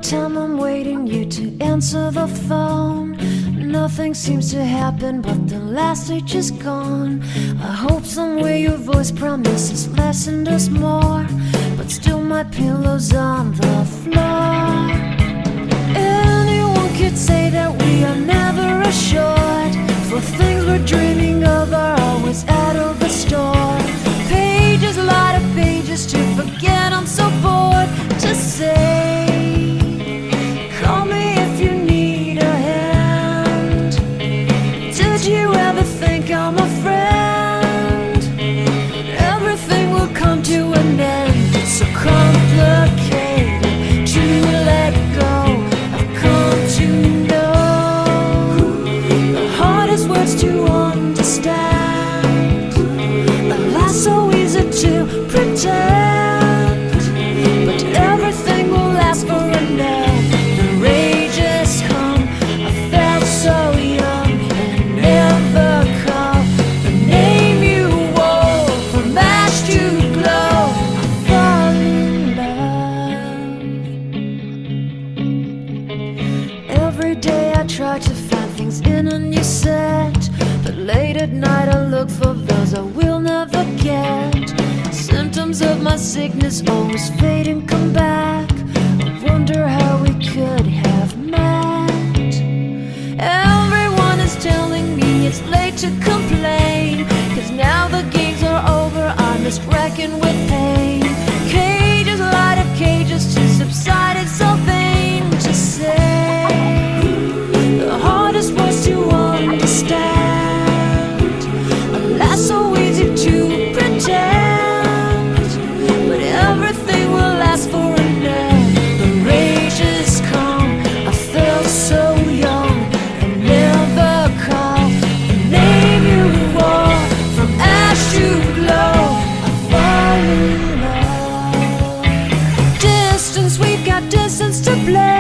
time I'm waiting you to answer the phone. Nothing seems to happen, but the last stage is gone. I hope somewhere your voice promises less and does more, but still my pillow's on the floor. Anyone could say that we are never assured, for things we're dreaming of are always out of the store. Pages, a lot of pages to forget, I'm so bored to say. Call me if you need a hand. Did you ever think I'm a friend? Everything will come to an end. It's so complicated to let go. I've come to know the hardest words to understand. Alas, so easy to pretend, but everything will last for a night. Every day I try to find things in a new set, but late at night I look for those I will never get. Symptoms of my sickness always fade and come back. I wonder how we could have met. Everyone is telling me it's late to complain, 'cause now the games are over, I'm just racking with pain. Cages, a lot of cages to subside, it's so vain to say. The hardest was to understand. Alas, so easy to pretend, but everything will last for a night. The rage has come, I felt so young, and never call the name you wore. From ash to glow, I fall in love. Distance, we've got distance to play.